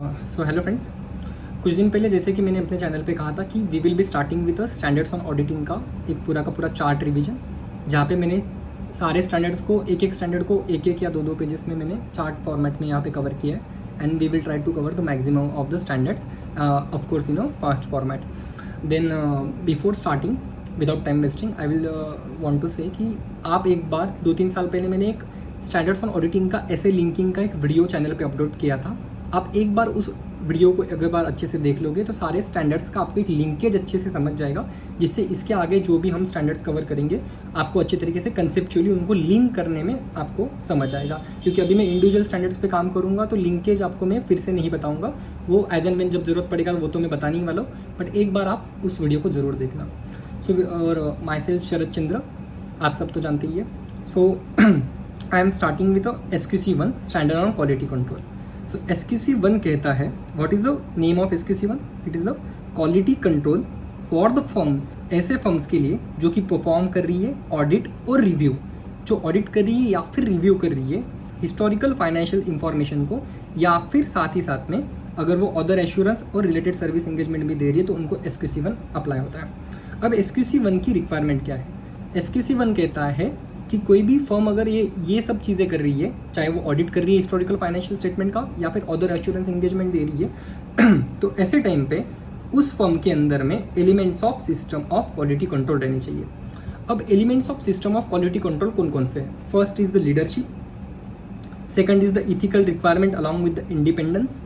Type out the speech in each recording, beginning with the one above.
So hello friends, कुछ दिन पहले जैसे कि मैंने अपने चैनल पे कहा था कि we will be starting with standards on auditing का एक पूरा का पूरा चार्ट रिवीजन, जहाँ पे मैंने सारे स्टैंडर्ड्स को एक स्टैंडर्ड को एक या दो पेजेस में मैंने चार्ट फॉर्मेट में यहाँ पे कवर किया है। And we will try to cover the maximum of the standards of course fast format. Then before starting without time wasting I will want to say कि आप एक बार 2-3 साल पहले मैंने एक स्टैंडर्ड्स ऑन ऑडिटिंग का ऐसे लिंकिंग का एक वीडियो चैनल पे अपलोड किया था। आप एक बार उस वीडियो को अगर बार अच्छे से देख लोगे तो सारे स्टैंडर्ड्स का आपको एक लिंकेज अच्छे से समझ जाएगा, जिससे इसके आगे जो भी हम स्टैंडर्ड्स कवर करेंगे आपको अच्छे तरीके से कंसेप्चुअली उनको लिंक करने में आपको समझ आएगा। क्योंकि अभी मैं इंडिविजुअल स्टैंडर्ड्स पे काम करूँगा तो लिंकेज आपको मैं फिर से नहीं बताऊँगा, वो एज एंड व्हेन जब जरूरत पड़ेगा वो तो मैं बताने ही वाला हूँ, बट एक बार आप उस वीडियो को ज़रूर देखना। सो और माई सेल्फ शरद चंद्र, आप सब तो जानते ही है। So I am starting with SQC1 standard on quality control. So SQC1 कहता है, what is the name of SQC1? It is the quality control for the firms, ऐसे फर्म्स के लिए जो कि परफॉर्म कर रही है ऑडिट और रिव्यू, जो ऑडिट कर रही है या फिर रिव्यू कर रही है हिस्टोरिकल फाइनेंशियल इंफॉर्मेशन को, या फिर साथ ही साथ में अगर वो अदर एश्योरेंस और रिलेटेड सर्विस एंगेजमेंट भी दे रही है तो उनको SQC1 अप्लाई होता है। अब SQC1 की रिक्वायरमेंट क्या है? SQC1 कहता है कि कोई भी फर्म अगर ये सब चीज़ें कर रही है, चाहे वो ऑडिट कर रही है हिस्टोरिकल फाइनेंशियल स्टेटमेंट का या फिर अदर एश्योरेंस एंगेजमेंट दे रही है तो ऐसे टाइम पे उस फर्म के अंदर में elements of system of quality control रहने चाहिए। अब elements of system of quality control कौन कौन से हैं? First is the leadership, second is the ethical requirement along with the independence,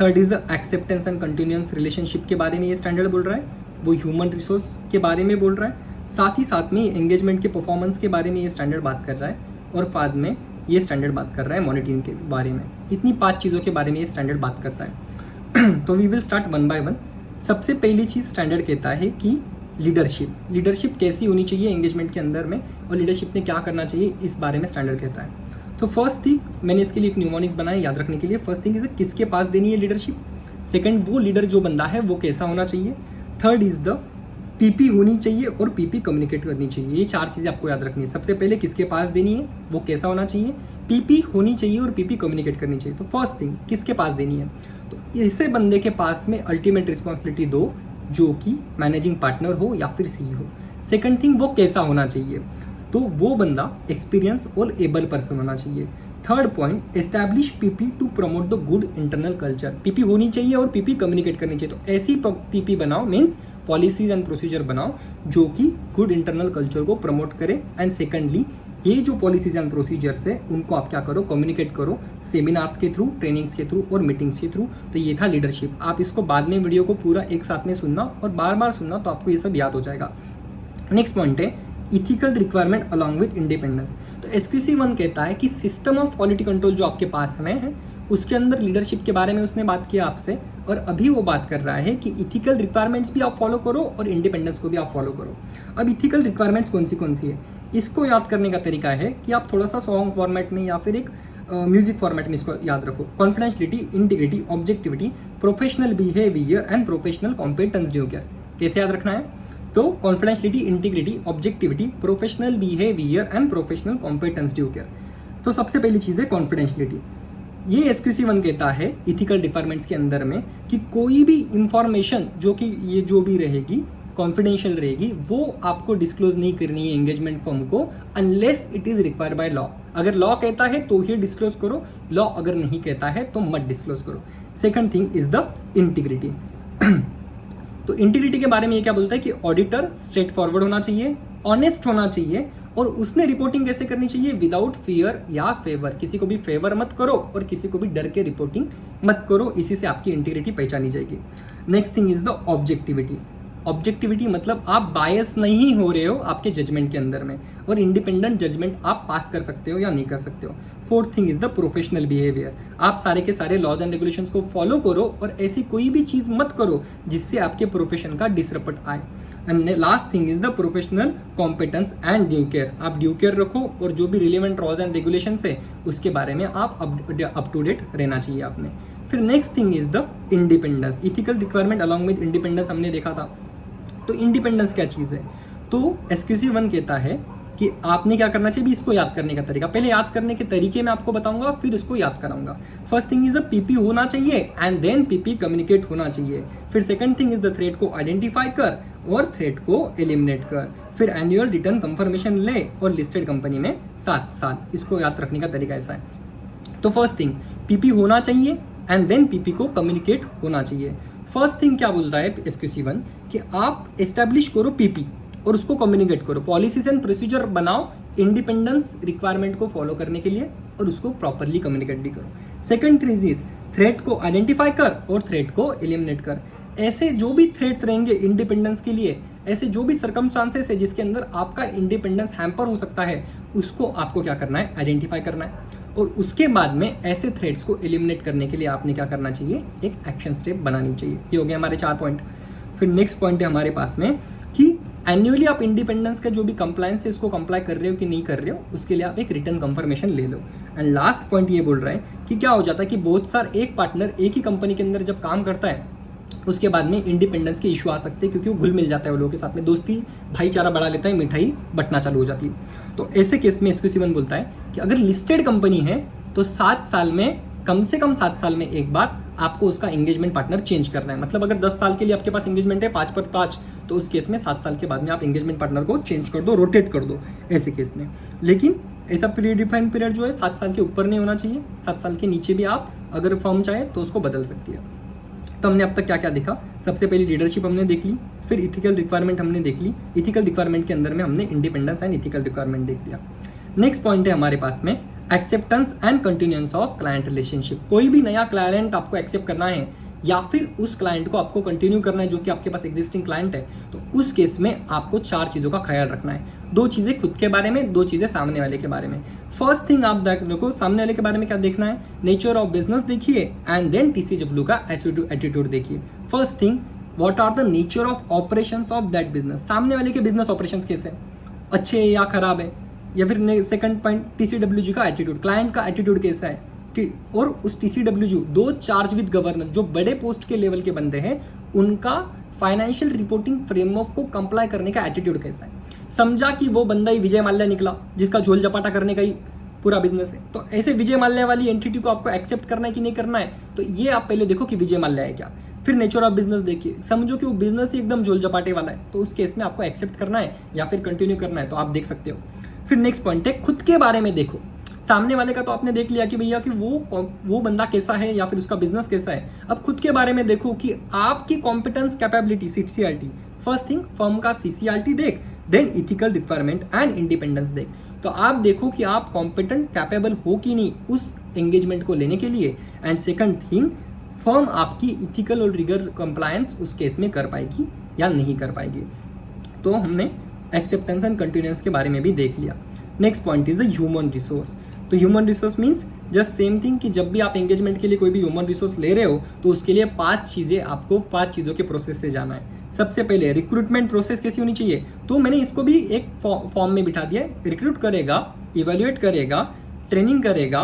third is the acceptance and continuous relationship के बारे में ये स्टैंडर्ड बोल रहा है, वो ह्यूमन रिसोर्स के बारे में बोल रहा है, साथ ही साथ में एंगेजमेंट के परफॉर्मेंस के बारे में ये स्टैंडर्ड बात कर रहा है, और बाद में ये स्टैंडर्ड बात कर रहा है मॉनिटरिंग के बारे में। इतनी 5 चीज़ों के बारे में ये स्टैंडर्ड बात करता है तो we will start one by one. सबसे पहली चीज़ स्टैंडर्ड कहता है कि लीडरशिप कैसी होनी चाहिए एंगेजमेंट के अंदर में, और लीडरशिप ने क्या करना चाहिए इस बारे में स्टैंडर्ड कहता है। तो फर्स्ट थिंग मैंने इसके लिए एक न्यूमोनिक्स बनाया याद रखने के लिए। फर्स्ट थिंग इज किसके पास देनी है लीडरशिप, सेकंड वो लीडर जो बंदा है वो कैसा होना चाहिए, थर्ड इज द पीपी होनी चाहिए और पीपी कम्युनिकेट करनी चाहिए। ये 4 चीज़ें आपको याद रखनी है। सबसे पहले किसके पास देनी है, वो कैसा होना चाहिए, पीपी होनी चाहिए और पीपी कम्युनिकेट करनी चाहिए। तो फर्स्ट थिंग किसके पास देनी है, तो ऐसे बंदे के पास में अल्टीमेट रिस्पॉन्सिबिलिटी दो जो कि मैनेजिंग पार्टनर हो या फिर सी हो। सेकंड थिंग वो कैसा होना चाहिए, तो वो बंदा एक्सपीरियंस और एबल पर्सन होना चाहिए। Third point, establish PP two promote the good internal culture. PP होनी चाहिए और पीपी कम्युनिकेट करनी चाहिए। तो ऐसी पीपी बनाओ, मीन्स पॉलिसीज एंड प्रोसीजर बनाओ जो कि गुड इंटरनल कल्चर को प्रमोट करे। एंड सेकंडली ये जो पॉलिसीज एंड प्रोसीजर्स है उनको आप क्या करो, कम्युनिकेट करो सेमिनार्स के थ्रू, ट्रेनिंग्स के थ्रू और मीटिंग्स के थ्रू। तो ये था लीडरशिप। आप इसको बाद में वीडियो को पूरा एक साथ में सुनना और बार बार सुनना, तो आपको ये सब याद हो जाएगा। नेक्स्ट पॉइंट है ethical requirement along with independence. तो SQC1 कहता है कि सिस्टम ऑफ क्वालिटी कंट्रोल जो आपके पास में है उसके अंदर लीडरशिप के बारे में उसने बात किया आपसे, और अभी वो बात कर रहा है कि इथिकल रिक्वायरमेंट्स भी आप फॉलो करो और इंडिपेंडेंस को भी आप फॉलो करो। अब इथिकल रिक्वायरमेंट्स कौन सी है, इसको याद करने का तरीका है कि आप थोड़ा सा सॉन्ग फॉर्मेट में या फिर एक म्यूजिक फॉर्मेट में इसको याद रखो। Confidentiality, integrity, objectivity, professional behaviour and professional competence due care. कैसे याद रखना है, तो confidentiality, integrity, objectivity, professional behaviour and professional competence due care. तो सबसे पहली चीज है कॉन्फिडेंशियलिटी। ये SQC1 कहता है इथिकल रिक्वायरमेंट्स के अंदर में कि कोई भी इंफॉर्मेशन जो कि ये जो भी रहेगी कॉन्फिडेंशियल रहेगी, वो आपको डिस्क्लोज नहीं करनी है एंगेजमेंट फर्म को, unless it is required by law. अगर लॉ कहता है तो ही डिस्क्लोज करो, लॉ अगर नहीं कहता है तो मत डिस्क्लोज करो। Second thing is the integrity तो इंटीग्रिटी के बारे में ये क्या बोलता है कि ऑडिटर स्ट्रेट फॉरवर्ड होना चाहिए, ऑनेस्ट होना चाहिए, और उसने रिपोर्टिंग कैसे करनी चाहिए, विदाउट फियर या फेवर। किसी को भी फेवर मत करो और किसी को भी डर के रिपोर्टिंग मत करो, इसी से आपकी इंटीग्रिटी पहचानी जाएगी। Next thing is the objectivity. Objectivity मतलब आप बायस नहीं हो रहे हो आपके जजमेंट के अंदर में, और इंडिपेंडेंट जजमेंट आप पास कर सकते हो या नहीं कर सकते हो। Fourth thing is the professional behaviour. आप सारे के सारे लॉज एंड रेगुलेशंस को फॉलो करो और ऐसी कोई भी चीज मत करो जिससे आपके प्रोफेशन का डिसरप्ट आए। And last thing is the professional competence and due care. आप ड्यू केयर रखो और जो भी रिलेवेंट लॉज एंड रेगुलेशंस है उसके बारे में आप अप टू डेट रहना चाहिए आपने। फिर next thing is the independence. Ethical requirement along with independence हमने देखा था। तो इंडिपेंडेंस क्या चीज़ है, तो SQC1 कहता है कि आपने क्या करना चाहिए भी इसको याद करने का तरीका। पहले याद करने के तरीके मैं आपको बताऊंगा, फिर इसको याद कराऊंगा। First thing is the PP होना चाहिए एंड देन पीपी कम्युनिकेट होना चाहिए। फिर second thing is the threat को आइडेंटिफाई कर और थ्रेट को एलिमिनेट कर। फिर एनुअल रिटर्न कंफर्मेशन ले और लिस्टेड कंपनी में 7 साल। इसको याद रखने का तरीका ऐसा है। तो फर्स्ट थिंग पीपी होना चाहिए एंड देन पीपी को कम्युनिकेट होना चाहिए। फर्स्ट थिंग क्या बोलता है SQC1 कि आप एस्टेब्लिश करो पीपी और उसको कम्युनिकेट करो, पॉलिसीज एंड प्रोसीजर बनाओ इंडिपेंडेंस रिक्वायरमेंट को फॉलो करने के लिए और उसको प्रॉपरली कम्युनिकेट भी करो। सेकंड थिंग इज थ्रेट को आइडेंटिफाई कर और थ्रेट को एलिमिनेट कर। ऐसे जो भी थ्रेट्स रहेंगे इंडिपेंडेंस के लिए, ऐसे जो भी सर्कमस्टांसेस है जिसके अंदर आपका इंडिपेंडेंस हैम्पर हो सकता है, उसको आपको क्या करना है, आइडेंटिफाई करना है। और उसके बाद में ऐसे थ्रेट्स को एलिमिनेट करने के लिए आपने क्या करना चाहिए, एक एक्शन स्टेप बनानी चाहिए। ये हो गया हमारे 4 पॉइंट। फिर नेक्स्ट पॉइंट है हमारे पास में कि एनुअली आप इंडिपेंडेंस का जो भी कंप्लायंस है इसको कंप्लाई कर रहे हो कि नहीं कर रहे हो, उसके लिए आप एक रिटर्न कंफर्मेशन ले लो। एंड लास्ट पॉइंट ये बोल रहा है कि क्या हो जाता है कि बहुत सारे एक पार्टनर एक ही कंपनी के अंदर जब काम करता है उसके बाद में इंडिपेंडेंस के इशू आ सकते हैं, क्योंकि वो घुल मिल जाता है वो लोगों के साथ में, दोस्ती भाईचारा बढ़ा लेता है, मिठाई बंटना चालू हो जाती है। तो ऐसे केस में SQC1 बोलता है कि अगर लिस्टेड कंपनी है तो 7 साल में, कम से कम 7 साल में एक बार आपको उसका एंगेजमेंट पार्टनर चेंज करना है। मतलब अगर 10 साल के लिए आपके पास एंगेजमेंट है 5 पर 5, तो उस केस में 7 साल के बाद में आप एंगेजमेंट पार्टनर को चेंज कर दो, रोटेट कर दो ऐसे केस में। लेकिन ऐसा प्रीडिफाइंड पीरियड जो है 7 साल के ऊपर नहीं होना चाहिए, 7 साल के नीचे भी आप अगर फर्म चाहे तो उसको बदल सकती है। तो हमने अब तक क्या क्या देखा, सबसे पहले लीडरशिप हमने देख ली, फिर इथिकल रिक्वायरमेंट हमने देख ली, इथिकल रिक्वायरमेंट के अंदर में हमने इंडिपेंडेंस एंड इथिकल रिक्वायरमेंट देख लिया। नेक्स्ट पॉइंट है हमारे पास में acceptance and continuance of client relationship. कोई भी नया क्लाइंट आपको एक्सेप्ट करना है या फिर उस क्लाइंट को आपको कंटिन्यू करना है जो कि आपके पास एग्जिस्टिंग क्लाइंट है, तो उस केस में आपको 4 चीजों का ख्याल रखना है। 2 चीजें खुद के बारे में, 2 चीजें सामने वाले के बारे में। फर्स्ट थिंग आप देखो सामने वाले के बारे में क्या देखना है, नेचर ऑफ बिजनेस देखिए एंड देन TCW का एटीट्यूड देखिए। First thing, what are the nature of operations of that business. सामने वाले के बिजनेस ऑपरेशंस कैसे हैं, अच्छे है या खराब है। या फिर सेकंड पॉइंट TCWG का एटीट्यूड, क्लाइंट का एटीट्यूड कैसा है। और उस TCWG 2 चार्ज विद गवर्नेंस, जो बड़े पोस्ट के लेवल के बंदे हैं, उनका फाइनेंशियल रिपोर्टिंग फ्रेमवर्क को कंप्लाई करने का एटीट्यूड कैसा है। समझा कि वो बंदा ही विजय माल्या निकला जिसका झोल झपाटा करने का ही पूरा बिजनेस है, तो ऐसे विजय माल्या वाली एंटिटी को आपको एक्सेप्ट करना है कि नहीं करना है, तो ये आप पहले देखो कि विजय माल्या है क्या। फिर नेचर ऑफ बिजनेस देखिए, समझो कि वो बिजनेस ही एकदम झोल झपाटे वाला है, तो उस केस में आपको एक्सेप्ट करना है या फिर कंटिन्यू करना है, तो आप देख सकते हो। फिर नेक्स्ट पॉइंट है खुद के बारे में देखो। सामने वाले का तो आपने देख लिया कि भैया कि वो बंदा कैसा है या फिर उसका बिजनेस कैसा है। अब खुद के बारे में देखो कि आपकी competence, capability, CCRT। First thing firm का CCRT देख, then ethical requirement and independence देख। तो आप देखो कि आप कॉम्पिटेंट, कैपेबल हो कि नहीं उस एंगेजमेंट को लेने के लिए। एंड सेकंड थिंग, फर्म आपकी इथिकल और रिगर कंप्लायंस उस केस में कर पाएगी या नहीं कर पाएगी। तो हमने एक्सेप्टेंस एंड कंटिन्यूएंस के बारे में भी देख लिया। Next point is the human resource. तो human resource means just same thing कि जब भी आप एंगेजमेंट के लिए कोई भी ह्यूमन रिसोर्स ले रहे हो तो उसके लिए 5 चीजें, आपको 5 चीजों के प्रोसेस से जाना है। सबसे पहले रिक्रूटमेंट प्रोसेस कैसी होनी चाहिए, तो मैंने इसको भी एक फॉर्म में बिठा दिया है। रिक्रूट करेगा, इवेल्युएट करेगा, ट्रेनिंग करेगा,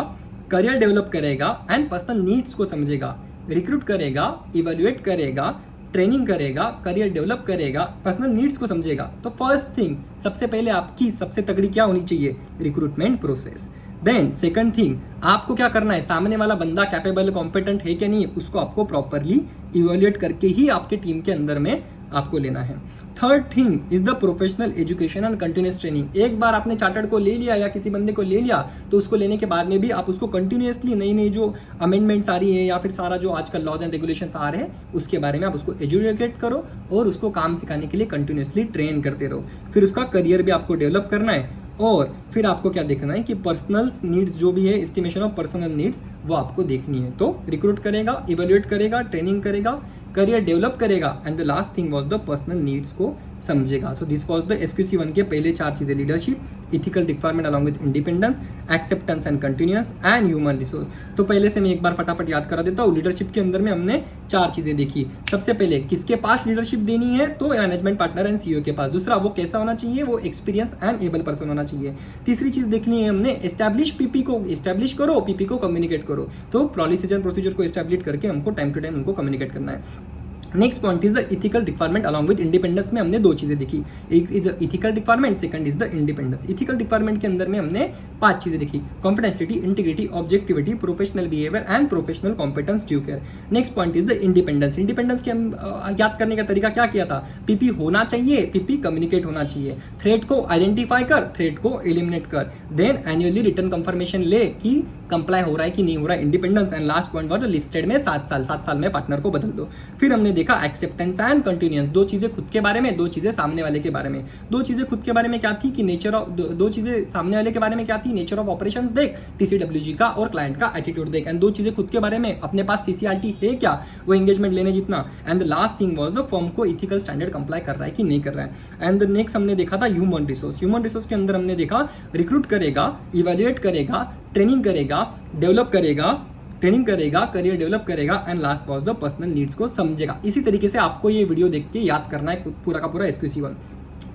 करियर डेवलप करेगा एंड पर्सनल नीड्स को समझेगा। रिक्रूट करेगा, इवेल्युएट करेगा, ट्रेनिंग करेगा, करियर डेवलप करेगा, पर्सनल नीड्स को समझेगा। तो फर्स्ट थिंग, सबसे पहले आपकी सबसे तगड़ी क्या होनी चाहिए, recruitment process. Then second thing, आपको क्या करना है, सामने वाला बंदा कैपेबल, कॉम्पिटेंट है कि नहीं, उसको आपको प्रॉपरली इवेल्युएट करके ही आपके टीम के अंदर में आपको लेना है। Third thing is the professional education and continuous training. एक बार आपने चार्टर्ड को ले लिया या किसी बंदे को ले लिया, तो उसको लेने के बाद में भी आप उसको कंटिन्यूअसली नई नई जो अमेंडमेंट्स आ रही है या फिर सारा जो आजकल लॉज एंड रेगुलेशंस आ रहे हैं उसके बारे में आप उसको एजुकेट करो और उसको काम सिखाने के लिए कंटिन्यूअसली ट्रेन करते रहो। फिर उसका करियर भी आपको डेवलप करना है और फिर आपको क्या देखना है कि पर्सनल नीड्स जो भी है, एस्टिमेशन ऑफ पर्सनल नीड्स, वो आपको देखनी है। तो रिक्रूट करेगा, इवेल्युएट करेगा, ट्रेनिंग करेगा, करियर डेवलप करेगा and the last thing was the personal needs को समझेगा। So this was the SQC1 के पहले 4 चीजें, leadership, ethical requirement along with independence, acceptance and continuous and human resource. तो पहले से मैं एक बार फटाफट याद करा देता हूँ। लीडरशिप के अंदर में हमने 4 चीजें देखी। सबसे पहले किसके पास लीडरशिप देनी है, तो मैनेजमेंट पार्टनर एंड CEO के पास। दूसरा, वो कैसा होना चाहिए, वो एक्सपीरियंस एंड एबल पर्सन होना चाहिए। तीसरी चीज देखनी है हमने, एस्टैब्लिश PP को एस्टैब्लिश करो, PP को कम्युनिकेट करो। तो पॉलिसीज एंड प्रोसीजर को एस्टैब्लिश करके हमको टाइम टू टाइम उनको कम्युनिकेट करना है। Next point is the ethical requirement along with independence में हमने दो चीजें देखी, एक is the ethical requirement, second is the independence. Ethical requirement के अंदर में हमने 5 चीजें देखी, confidentiality, integrity, objectivity, professional behaviour and professional competence, due care. Next point is the independence. Independence के हम याद करने का तरीका क्या किया था, पीपी होना चाहिए, पीपी कम्युनिकेट होना चाहिए, थ्रेट को आइडेंटिफाई कर, थ्रेट को एलिमिनेट कर, देन एनुअली रिटर्न कंफर्मेशन ले कि कंप्लाई हो रहा है कि नहीं हो रहा है, independence. And last point was listed में 7 साल में पार्टनर को बदल दो। फिर हमने देखा एक्सेप्टेंस एंड कंटिन्यूएंस, 2 चीजें खुद के बारे में, 2 चीजें सामने वाले के बारे में। 2 चीजें खुद के बारे में क्या थी कि नेचर ऑफ, 2 चीजें सामने वाले के बारे में क्या थी, नेचर ऑफ ऑपरेशंस देख, टीसीडब्ल्यूजी का और क्लाइंट का एटीट्यूड देख। एंड 2 चीजें खुद के बारे में, अपने पास सीसीआरटी है क्या, वो एंगेजमेंट लेने जितना। And the last thing was the firm को इथिकल स्टैंडर्ड कंप्लाई कर रहा है कि नहीं कर रहा है। एंड द नेक्स्ट हमने देखा था ह्यूमन रिसोर्स। ह्यूमन रिसोर्स के अंदर हमने देखा रिक्रूट करेगा, इवेल्युएट करेगा, ट्रेनिंग करेगा, डेवलप करेगा, ट्रेनिंग करेगा, करियर डेवलप करेगा and last was the personal needs को समझेगा। इसी तरीके से आपको ये वीडियो देख के याद करना है पूरा का पूरा SQC1।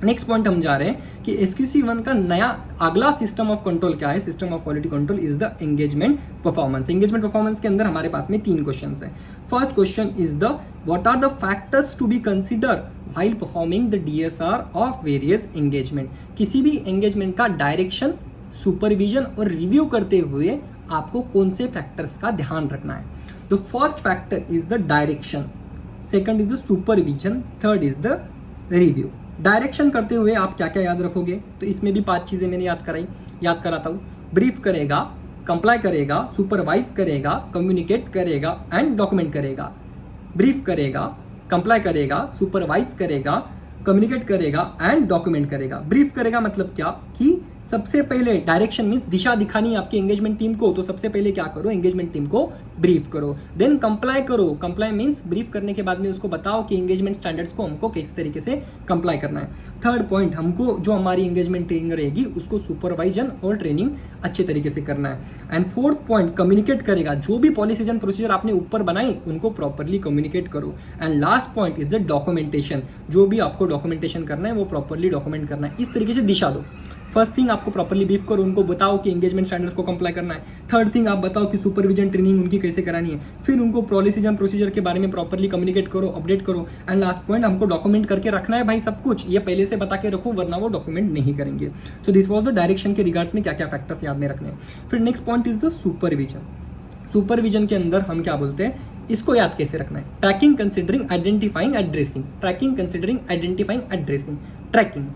नेक्स्ट पॉइंट हम जा रहे हैं कि SQC1 का नया अगला सिस्टम ऑफ कंट्रोल क्या है, system of quality control is the engagement performance. Engagement performance के अंदर हमारे पास में 3 क्वेश्चंस हैं। First question is the what are the factors to be consider while performing the DSR of various engagement. किसी भी एंगेजमेंट का डायरेक्शन, सुपरविजन और रिव्यू करते हुए आपको कौन से फैक्टर्स का ध्यान रखना है। The first factor is the direction, second is the supervision, third is the review. Direction करते हुए आप क्या क्या याद रखोगे, तो इसमें भी 5 चीजें मैंने याद कराता हूं। ब्रीफ करेगा, कंप्लाई करेगा, सुपरवाइज करेगा, कम्युनिकेट करेगा एंड डॉक्यूमेंट करेगा। ब्रीफ करेगा, कंप्लाई करेगा, सुपरवाइज करेगा, कम्युनिकेट करेगा एंड डॉक्यूमेंट करेगा। ब्रीफ करेगा मतलब क्या कि सबसे पहले डायरेक्शन मींस दिशा दिखानी है आपकी एंगेजमेंट टीम को, तो सबसे पहले क्या करो, एंगेजमेंट टीम को ब्रीफ करो। देन कंप्लाई करो, कंप्लाई मींस ब्रीफ करने के बाद में उसको बताओ कि एंगेजमेंट स्टैंडर्ड्स को हमको किस तरीके से कंप्लाई करना है। थर्ड पॉइंट, हमको जो हमारी एंगेजमेंट ट्रेनिंग रहेगी उसको सुपरवाइजन और ट्रेनिंग अच्छे तरीके से करना है। एंड फोर्थ पॉइंट, कम्युनिकेट करेगा, जो भी पॉलिसीज एंड प्रोसीजर आपने ऊपर बनाई उनको प्रॉपरली कम्युनिकेट करो। And last point is the documentation, जो भी आपको डॉक्यूमेंटेशन करना है वो प्रॉपरली डॉक्यूमेंट करना है। इस तरीके से दिशा दो। फर्स्ट थिंग, आपको प्रॉपरली ब्रीफ करो, उनको बताओ कि एंगेजमेंट स्टैंडर्ड्स को कंप्लाई करना है। थर्ड थिंग, आप बताओ कि सुपरविजन ट्रेनिंग उनकी कैसे करानी है। फिर उनको पॉलिसीज एंड प्रोसीजर के बारे में प्रॉपरली कम्युनिकेट करो, अपडेट करो। एंड लास्ट पॉइंट, हमको डॉक्यूमेंट करके रखना है भाई सब कुछ, ये पहले से बता के रखो वरना वो डॉक्यूमेंट नहीं करेंगे। So this was the direction के रिगार्ड्स में क्या क्या फैक्टर्स याद में रखने हैं। फिर next point is the supervision. Supervision के अंदर हम क्या बोलते हैं, इसको याद कैसे रखना है, tracking, considering, identifying, addressing. Tracking, considering, identifying, addressing. Tracking,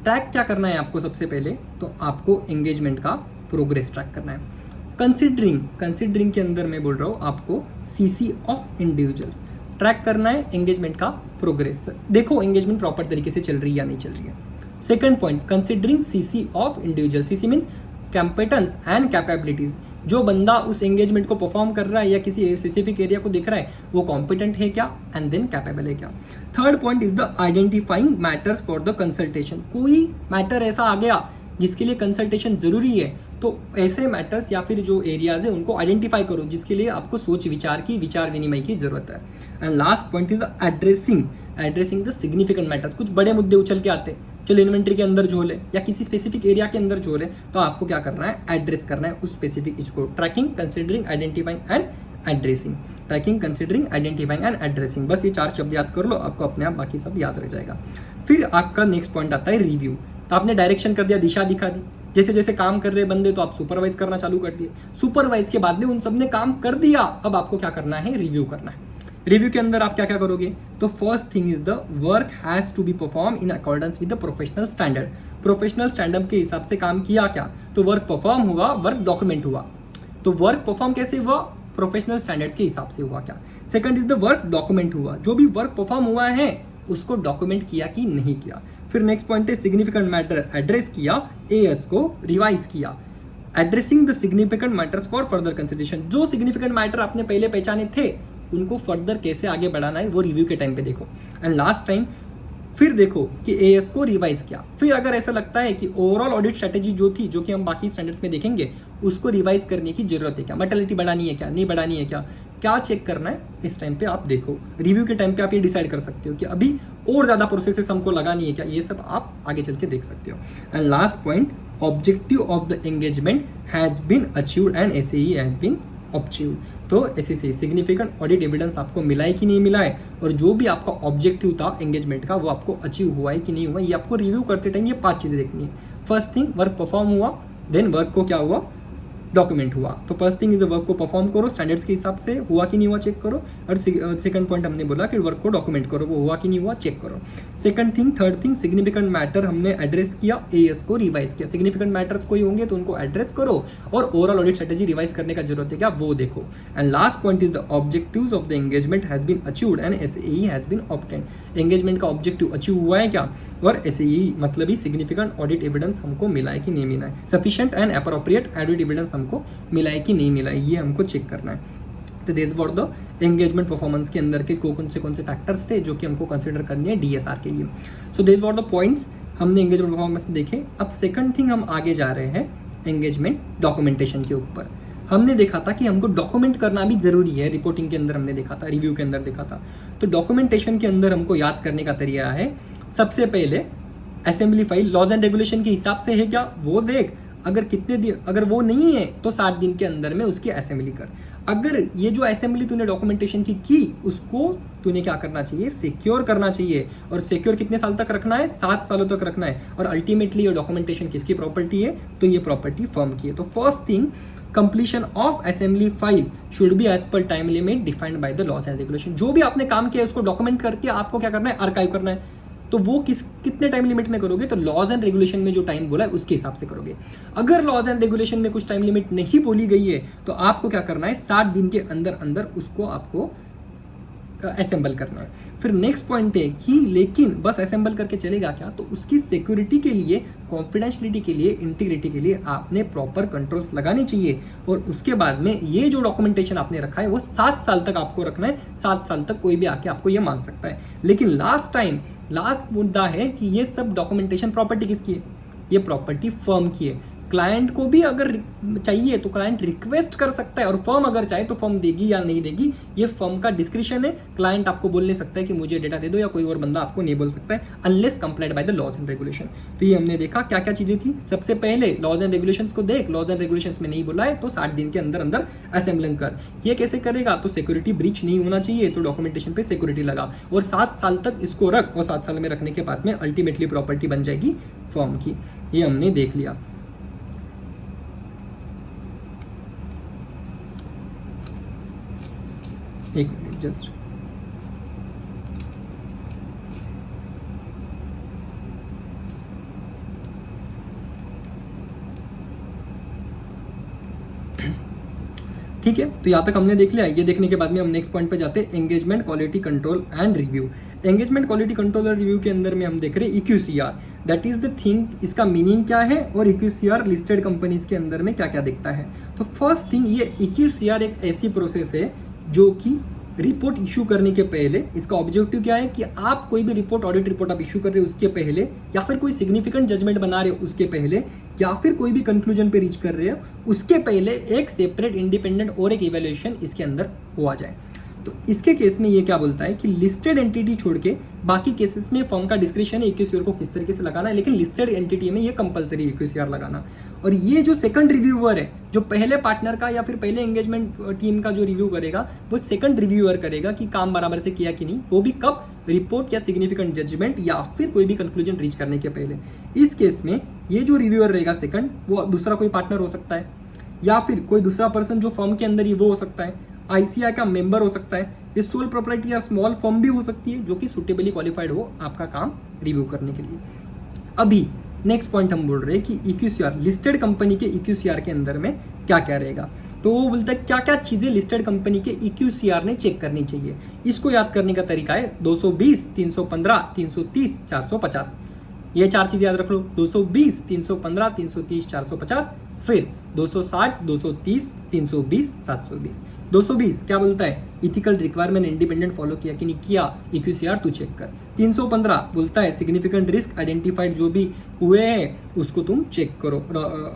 track क्या करना है आपको, सबसे पहले तो आपको एंगेजमेंट का प्रोग्रेस ट्रैक करना है। कंसिडरिंग, कंसिडरिंग के अंदर मैं बोल रहा हूँ आपको CC ऑफ इंडिविजुअल्स ट्रैक करना है, एंगेजमेंट का प्रोग्रेस देखो एंगेजमेंट प्रॉपर तरीके से चल रही है या नहीं चल रही है। Second point, considering CC of individual. CC means competence and capabilities, जो बंदा उस एंगेजमेंट को परफॉर्म कर रहा है या किसी स्पेसिफिक एरिया को देख रहा है वो कॉम्पिटेंट है क्या एंड देन कैपेबल है क्या। Third point is the identifying matters for the consultation. कोई मैटर ऐसा आ गया जिसके लिए कंसल्टेशन जरूरी है, तो ऐसे मैटर्स या फिर जो एरियाज है उनको आइडेंटिफाई करो जिसके लिए आपको सोच विचार विनिमय की जरूरत है। And last point is addressing, addressing the significant matters. कुछ बड़े मुद्दे उछल के आते हैं, चलो इन्वेंट्री के अंदर झोल है या किसी स्पेसिफिक एरिया के अंदर झोल है, तो आपको क्या करना है, एड्रेस करना है उस स्पेसिफिक इशू को। Tracking, considering, identifying and addressing. Tracking, considering, identifying and addressing, बस ये 4 शब्द याद कर लो, आपको अपने आप बाकी सब याद रह जाएगा। फिर आपका नेक्स्ट पॉइंट आता है रिव्यू। तो आपने डायरेक्शन कर दिया, दिशा दिखा दी, जैसे जैसे काम कर रहे बंदे तो आप सुपरवाइज करना चालू कर दिए। सुपरवाइज के बाद में उन सब ने काम कर दिया, अब आपको क्या करना है, रिव्यू करना है। रिव्यू के अंदर आप क्या क्या करोगे, तो first thing is the work has to be perform in accordance with the professional standard. Professional standard के हिसाब से काम किया क्या, तो वर्क परफॉर्म हुआ, वर्क डॉक्यूमेंट हुआ। तो वर्क परफॉर्म कैसे हुआ, प्रोफेशनल स्टैंडर्ड्स के हिसाब से हुआ क्या। Second is the work document हुआ, जो भी वर्क परफॉर्म हुआ है उसको डॉक्यूमेंट किया कि नहीं किया। फिर नेक्स्ट पॉइंट है सिग्निफिकेंट मैटर, एड्रेस किया, AS को रिवाइज किया। Addressing the significant matters for further consideration, जो सिग्निफिकेंट मैटर आपने पहले पहचाने थे उनको फर्दर कैसे आगे बढ़ाना है वो रिव्यू के टाइम पे देखो। एंड लास्ट टाइम फिर देखो कि AS को रिवाइज किया। फिर अगर ऐसा लगता है कि ओवरऑल ऑडिट स्ट्रेटेजी जो थी, जो कि हम बाकी स्टैंडर्ड्स में देखेंगे, उसको रिवाइज करने की जरूरत है क्या, मॉर्टेलिटी बढ़ानी है क्या, नहीं बढ़ानी है क्या चेक करना है, इस टाइम पे आप देखो। रिव्यू के टाइम पे आप ये डिसाइड कर सकते हो कि अभी और ज्यादा प्रोसेसेस हमको लगानी है क्या, ये सब आप आगे चल के देख सकते हो। And last point, objective of the engagement has been achieved and SAE has been achieved. तो ऐसी से सिग्निफिकेंट ऑडिट एविडेंस आपको मिला है कि नहीं मिला है, और जो भी आपका ऑब्जेक्टिव था एंगेजमेंट का वो आपको अचीव हुआ है कि नहीं हुआ, ये आपको रिव्यू करते टाइम ये 5 चीज़ें देखनी है। फर्स्ट थिंग वर्क परफॉर्म हुआ, देन वर्क को क्या हुआ, डॉक्यूमेंट हुआ। तो फर्स्ट थिंग इज वर्क को परफॉर्म करो, स्टैंडर्ड्स के हिसाब से हुआ कि नहीं हुआ चेक करो, और सेकंड पॉइंट हमने बोला कि वर्क को डॉक्यूमेंट करो, वो हुआ कि नहीं हुआ चेक करो। Second thing, third thing, significant matter हमने एड्रेस किया, एएस को रिवाइज किया। सिग्निफिकेंट मैटर्स कोई होंगे तो उनको एड्रेस करो, और ओवरऑल ऑडिट स्ट्रेटेजी रिवाइज करने का जरूरत है क्या वो देखो। And last point is the objectives of the engagement has been achieved and SAE has been obtained. Engagement का ऑब्जेक्टिव अचीव हुआ है क्या, और एसएई मतलब ही सिग्निफिकेंट ऑडिट एविडेंस हमको मिला है कि नहीं मिला है, sufficient and appropriate audit evidence हमको मिला है कि नहीं मिला है, ये हमको चेक करना है। तो this for the engagement performance के अंदर के कौन से फैक्टर्स थे जो कि हमको कंसिडर करने हैं डीएसआर के लिए। So this for the points हमने एंगेजमेंट परफॉर्मेंस देखे। अब सेकंड थिंग हम आगे जा रहे हैं एंगेजमेंट डॉक्यूमेंटेशन के ऊपर। हमने देखा था कि हमको डॉक्यूमेंट करना भी जरूरी है, रिपोर्टिंग के अंदर हमने देखा था, रिव्यू के अंदर देखा था। तो डॉक्यूमेंटेशन के अंदर हमको याद करने का तरीका है, सबसे पहले assembly file lodge and regulation के हिसाब से है क्या वो देख, अगर कितने दिन, अगर वो नहीं है तो 7 दिन के अंदर में उसकी असेंबली कर। अगर ये जो असेंबली तूने डॉक्यूमेंटेशन की उसको तूने क्या करना चाहिए, सिक्योर करना चाहिए। और सिक्योर कितने साल तक रखना है, 7 सालों तक रखना है। और अल्टीमेटली ये डॉक्यूमेंटेशन किसकी प्रॉपर्टी है, तो ये प्रॉपर्टी फर्म की है। तो first thing, completion of assembly file should be as per time limit defined by the laws and regulation. जो भी आपने काम किया है उसको डॉक्यूमेंट करके आपको क्या करना है, आर्काइव करना है। तो वो कितने टाइम लिमिट में करोगे, तो लॉज एंड रेगुलेशन में जो टाइम बोला है उसके हिसाब से करोगे। अगर लॉज एंड रेगुलेशन में कुछ टाइम लिमिट नहीं बोली गई है तो आपको क्या करना है, 60 दिन के अंदर अंदर उसको आपको असेंबल करना है। फिर नेक्स्ट पॉइंट है कि लेकिन बस असेंबल करके चलेगा क्या, तो उसकी सिक्योरिटी के लिए, कॉन्फिडेंशियलिटी के लिए, इंटीग्रिटी के लिए आपने प्रॉपर कंट्रोल्स लगाने चाहिए। और उसके बाद में ये जो डॉक्यूमेंटेशन आपने रखा है वो 7 साल तक आपको रखना है। 7 साल तक कोई भी आके आपको ये मांग सकता है। लेकिन लास्ट मुद्दा है कि ये सब डॉक्यूमेंटेशन प्रॉपर्टी किसकी है, ये प्रॉपर्टी फर्म की है। क्लाइंट को भी अगर चाहिए तो क्लाइंट रिक्वेस्ट कर सकता है, और फर्म अगर चाहे तो फर्म देगी या नहीं देगी ये फर्म का डिस्क्रिप्शन है। क्लाइंट आपको बोल नहीं सकता है कि मुझे डेटा दे दो, या कोई और बंदा आपको नहीं बोल सकता है unless complied by the laws and regulation. तो ये हमने देखा क्या क्या चीजें थी। सबसे पहले लॉज एंड रेगुलेशंस को देख, लॉज एंड रेगुलेशंस में नहीं बोला है तो 60 दिन के अंदर अंदर असेंबलिंग कर। ये कैसे करेगा, तो सिक्योरिटी ब्रीच नहीं होना चाहिए, तो डॉक्यूमेंटेशन पे सिक्योरिटी लगा और 7 साल तक इसको रख, और 7 साल में रखने के बाद में अल्टीमेटली प्रॉपर्टी बन जाएगी फर्म की। ये हमने देख लिया। एक मिनट जस्ट, ठीक है। तो यहाँ तक हमने देख लिया। ये देखने के बाद में हम नेक्स्ट पॉइंट पे जाते हैं, engagement quality control and review. Engagement quality control और रिव्यू के अंदर में हम देख रहे हैं EQCR, that is the thing. इसका मीनिंग क्या है और EQCR लिस्टेड कंपनीज के अंदर में क्या क्या दिखता है। तो फर्स्ट थिंग, ये EQCR एक ऐसी प्रोसेस है जो कि रिपोर्ट इशू करने के पहले, इसका ऑब्जेक्टिव क्या है कि आप कोई भी रिपोर्ट, ऑडिट रिपोर्ट आप इशू कर रहे हो उसके पहले, या फिर कोई सिग्निफिकेंट जजमेंट बना रहे हो उसके पहले, या फिर कोई भी कंक्लूजन पे रीच कर रहे हो उसके पहले एक सेपरेट इंडिपेंडेंट और एक इवैल्यूएशन इसके अंदर हुआ जाए। तो इसके केस में ये क्या बोलता है कि लिस्टेड एंटिटी छोड़ के बाकी केसेस में फर्म का डिस्क्रिप्शन है EQCR को किस तरीके से लगाना है, लेकिन लिस्टेड एंटिटी में ये कंपलसरी EQCR लगाना। और ये जो सेकंड रिव्यूअर है, जो पहले पार्टनर का या फिर पहले एंगेजमेंट टीम का जो रिव्यू करेगा, वो एक सेकंड रिव्यूअर करेगा कि काम बराबर से किया कि नहीं, वो भी कब, रिपोर्ट या सिग्निफिकेंट जजमेंट या फिर कोई भी कंक्लूजन रीच करने के पहले। इस केस में ये जो रिव्यूअर रहेगा सेकंड, वो दूसरा कोई पार्टनर हो सकता है, या फिर कोई दूसरा पर्सन जो फर्म के अंदर ही वो हो सकता है, ICI का मेंबर हो सकता है, ये सोल प्रॉपर्टी या स्मॉल फर्म भी हो सकती है जो कि सुटेबली क्वालिफाइड हो आपका काम रिव्यू करने के लिए। अभी नेक्स्ट पॉइंट हम बोल रहे हैं कि EQCR, लिस्टेड कंपनी के EQCR के अंदर में क्या क्या रहेगा। तो वो बोलता है क्या क्या चीजें लिस्टेड कंपनी के EQCR ने चेक करनी चाहिए। इसको याद करने का तरीका है 220, 315, 330, 450। ये 4 चीजें याद रख लो, 220, 315, 330, 450, फिर 260, 230, 320, 720। 220 क्या बोलता है, इथिकल रिक्वायरमेंट इंडिपेंडेंट फॉलो किया कि नहीं किया, EQCR तू चेक कर। 315 बोलता है सिग्निफिकेंट रिस्क आइडेंटिफाइड जो भी हुए हैं उसको तुम चेक करो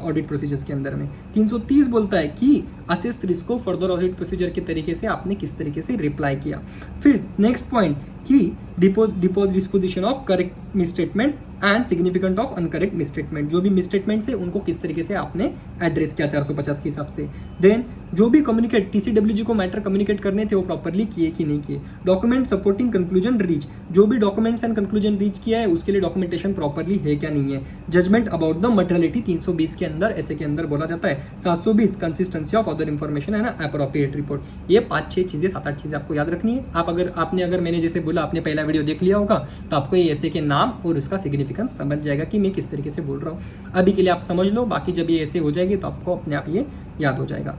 ऑडिट प्रोसीजर्स के अंदर में। 330 बोलता है कि असेस रिस्क को फर्दर ऑडिट प्रोसीजर के तरीके से आपने किस तरीके से रिप्लाई किया। फिर नेक्स्ट पॉइंट कि disposition of correct misstatement and significant of uncorrect misstatement, जो भी मिसस्टेटमेंट्स है उनको किस तरीके से आपने एड्रेस किया 450 के हिसाब से। देन जो भी कम्युनिकेट TCWG को मैटर कम्युनिकेट करने थे वो प्रॉपरली किए कि नहीं किए। डॉक्यूमेंट सपोर्टिंग कंक्लूजन रीच, जो भी डॉक्यूमेंट्स एंड कंक्लूजन रीच किया है उसके लिए डॉक्यूमेंटेशन प्रॉपरली है क्या नहीं है। जजमेंट अबाउट द मटेरियलिटी 320 के अंदर ऐसे के अंदर बोला जाता है। 720 कंसिस्टेंसी ऑफ अदर इन्फॉर्मेशन है ना एप्रोप्रिएट रिपोर्ट। ये 5-6 चीजें 7-8 चीजें आपको याद रखनी है। आप अगर मैंने जैसे बोला आपने पहला वीडियो देख लिया होगा तो आपको ये ऐसे के नाम और उसका सिग्निफिकेंस समझ जाएगा कि मैं किस तरीके से बोल रहा हूँ। अभी के लिए आप समझ लो, बाकी जब ये ऐसे हो जाएगी तो आपको अपने आप ये याद हो जाएगा।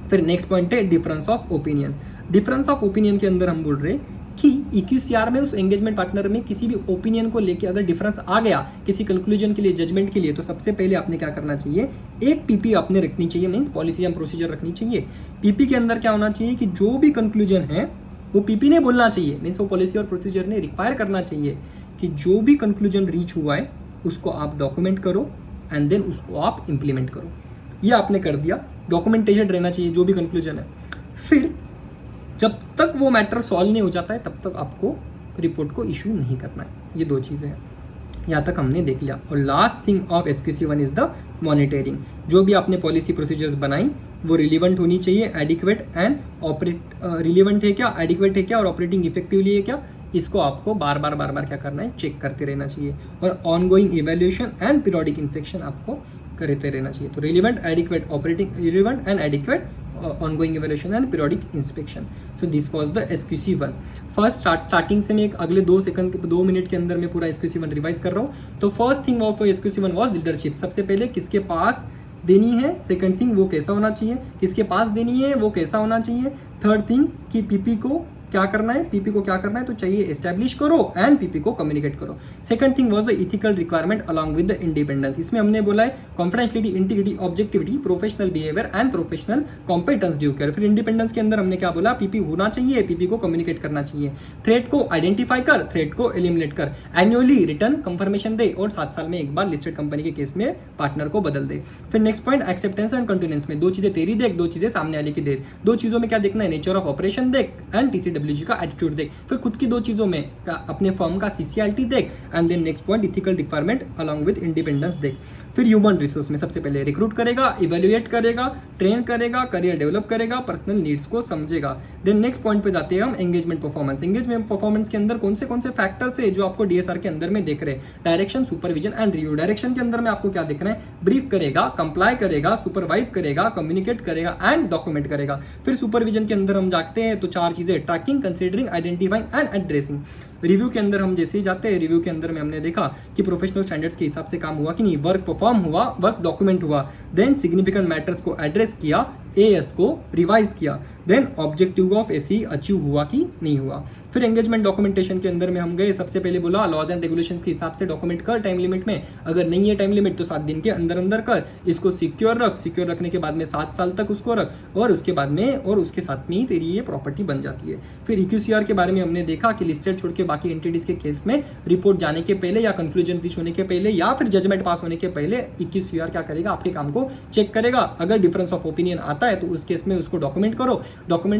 फिर नेक्स्ट पॉइंट है difference of opinion. Difference of opinion के अंदर हम बोल रहे हैं कि EQCR में उस एंगेजमेंट पार्टनर में किसी भी ओपिनियन को लेके अगर डिफरेंस आ गया किसी कंक्लूजन के लिए, जजमेंट के लिए, तो सबसे पहले आपने क्या करना चाहिए, एक PP आपने रखनी चाहिए, मींस पॉलिसी एंड प्रोसीजर रखनी चाहिए। PP के अंदर क्या होना चाहिए कि जो भी कंक्लूजन है वो PP ने बोलना चाहिए, मीन्स वो पॉलिसी और प्रोसीजर ने रिक्वायर करना चाहिए कि जो भी कंक्लूजन रीच हुआ है उसको आप डॉक्यूमेंट करो एंड देन उसको आप इंप्लीमेंट करो। ये आपने कर दिया, डॉक्यूमेंटेशन रहना चाहिए जो भी कंक्लूजन है। फिर जब तक वो मैटर सॉल्व नहीं हो जाता है तब तक आपको रिपोर्ट को इशू नहीं करना है। ये 2 चीज़ें हैं, यहाँ तक हमने देख लिया। और last thing of SQC1 is the monitoring. जो भी आपने पॉलिसी प्रोसीजर्स बनाई वो रिलीवेंट होनी चाहिए, एडिक्वेट एंड रिलीवेंट है क्या, एडिक्वेट है क्या और ऑपरेटिंग इफेक्टिवली है क्या, इसको आपको बार बार क्या करना है, चेक करते रहना चाहिए। और ongoing evaluation and periodic inspection आपको करते रहना चाहिए। तो relevant, adequate, operating relevant and adequate, ongoing evaluation and periodic inspection. So this was the SQC1. First starting से मैं एक अगले 2 मिनट के अंदर मैं पूरा SQC1 रिवाइज कर रहा हूँ। तो first thing of SQC1 was leadership. सबसे पहले किसके पास देनी है, सेकंड थिंग वो कैसा होना चाहिए, किसके पास देनी है वो कैसा होना चाहिए, थर्ड थिंग कि PP को क्या करना है, PP को क्या करना है, तो चाहिए एस्टैब्लिश करो एंड PP को कम्युनिकेट करो। Second thing was the ethical requirement along with the independence. इसमें हमने बोला है confidentiality, integrity, objectivity, professional behaviour and professional competence due care. फिर इंडिपेंडेंस के अंदर हमने क्या बोला, PP होना चाहिए, PP को कम्युनिकेट करना चाहिए। थ्रेट को आइडेंटिफाई कर, थ्रेट को एलिमिनेट कर, एनुअली रिटर्न कंफर्मेशन दे और 7 साल में एक बार लिस्टेड कंपनी के केस में पार्टनर को बदल दे। फिर next point acceptance and continuance में 2 चीजें तेरी देख, 2 चीजें सामने वाले की देख। 2 चीजों में क्या देखना है, नेचर ऑफ ऑपरेशन देख एंड TCWG का एटीट्यूड देख। फिर खुद की 2 चीजों में अपने फर्म का CCRT देख and then next point ethical requirement along with independence देख। फिर ह्यूमन रिसोर्स में सबसे पहले रिक्रूट करेगा, इवेल्युएट करेगा, ट्रेन करेगा, करियर डेवलप करेगा, पर्सनल नीड्स को समझेगा। देन नेक्स्ट पॉइंट पे जाते हैं हम एंगेजमेंट परफॉर्मेंस। एंगेजमेंट परफॉर्मेंस के अंदर कौन से फैक्टर्स है जो आपको DSR के अंदर में देख रहे हैं, direction, supervision and review. Direction के अंदर में आपको क्या देखना है, ब्रीफ करेगा, कंप्लाई करेगा, सुपरवाइज करेगा, कम्युनिकेट करेगा एंड डॉक्यूमेंट करेगा। फिर सुपरविजन के अंदर हम जाते हैं तो 4 चीजें, tracking, considering, identifying and addressing. Review के अंदर हम जैसे ही जाते हैं, रिव्यू के अंदर में हमने देखा कि प्रोफेशनल स्टैंडर्ड्स के हिसाब से काम हुआ कि नहीं, वर्क परफॉर्म हुआ, वर्क डॉक्यूमेंट हुआ, देन सिग्निफिकेंट मैटर्स को एड्रेस किया, AS को रिवाइज किया, then objective of SE achieve हुआ कि नहीं हुआ। फिर एंगेजमेंट डॉक्यूमेंटेशन के अंदर में हम गए, सबसे पहले बोला लॉज एंड रेगुलेशंस के हिसाब से डॉक्यूमेंट कर टाइम लिमिट में, अगर नहीं है टाइम लिमिट तो 7 दिन के अंदर अंदर कर, इसको सिक्योर रख, सिक्योर रखने के बाद में 7 साल तक उसको रख और उसके बाद में और उसके साथ में ही तेरी ये प्रॉपर्टी बन जाती है। फिर EQCR के बारे में हमने देखा कि लिस्टेड छोड़ के बाकी एंटिटीज के केस में रिपोर्ट जाने के पहले या कंक्लूजन रीच होने के पहले या फिर जजमेंट पास होने के पहले EQCR क्या करेगा, आपके काम को चेक करेगा। अगर डिफरेंस ऑफ ओपिनियन आता है तो उस केस में उसको डॉक्यूमेंट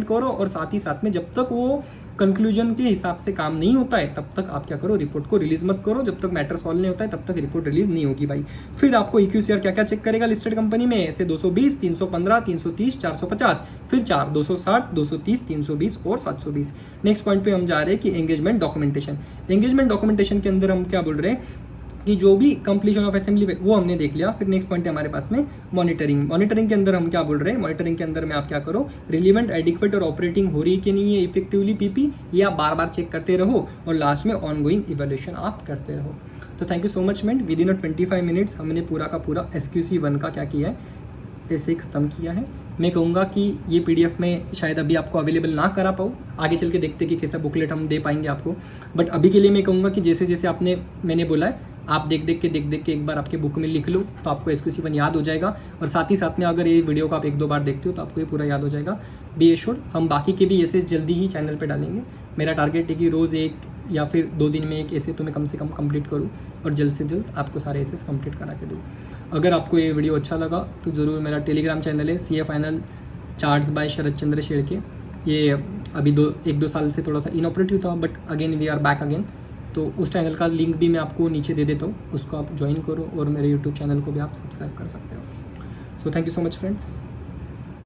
करो और साथ ही साथ में जब तक वो कंक्लूजन के हिसाब से काम नहीं होता है तब तक आप क्या करो, रिपोर्ट को रिलीज मत करो। जब तक मैटर सॉल्व नहीं होता है तब तक रिपोर्ट रिलीज नहीं होगी भाई। फिर आपको EQCR क्या क्या चेक करेगा लिस्टेड कंपनी में, ऐसे 220, 315, 330, 450, फिर 4, 260, 230, 320 और 720। नेक्स्ट पॉइंट पे हम जा रहे हैं कि एंगेजमेंट डॉक्यूमेंटेशन। एंगेजमेंट डॉक्यूमेंटेशन के अंदर हम क्या बोल रहे हैं कि जो भी कंप्लीशन ऑफ असेंबली वो हमने देख लिया। फिर नेक्स्ट पॉइंट है हमारे पास में मॉनिटरिंग। मॉनिटरिंग के अंदर हम क्या बोल रहे हैं, मॉनिटरिंग के अंदर में आप क्या करो, रिलीवेंट, एडिक्वेट और ऑपरेटिंग हो रही है कि नहीं है इफेक्टिवली PP, ये आप बार बार चेक करते रहो और लास्ट में ऑनगोइंग इवैल्यूएशन आप करते रहो। तो thank you so much man, with in 25 minutes हमने पूरा का पूरा SQC1 का क्या किया है, ऐसे ही ख़त्म किया है। मैं कहूँगा कि ये PDF में शायद अभी आपको अवेलेबल ना करा पाऊँ, आगे चल के देखते कि कैसा बुकलेट हम दे पाएंगे आपको, बट अभी के लिए मैं कहूँगा कि जैसे जैसे मैंने बोला है आप देख देख के एक बार आपके बुक में लिख लो तो आपको SQC1 याद हो जाएगा। और साथ ही साथ में अगर ये वीडियो को आप 1-2 बार देखते हो तो आपको ये पूरा याद हो जाएगा। बी एश्योर्ड, हम बाकी के भी ऐसे जल्दी ही चैनल पे डालेंगे। मेरा टारगेट है कि रोज़ 1 या फिर 2 दिन में एक ऐसे तो मैं कम से कम कंप्लीट करूँ और जल्द से जल्द आपको सारे ऐसे कंप्लीट करा के दूँ। अगर आपको ये वीडियो अच्छा लगा तो ज़रूर मेरा टेलीग्राम चैनल है CA final charts by Sharad Chandra Shedke. ये अभी 1-2 साल से थोड़ा सा इनऑपरेटिव था, but again we are back again. तो उस चैनल का लिंक भी मैं आपको नीचे दे देता हूँ, उसको आप ज्वाइन करो और मेरे यूट्यूब चैनल को भी आप सब्सक्राइब कर सकते हो। So thank you so much friends.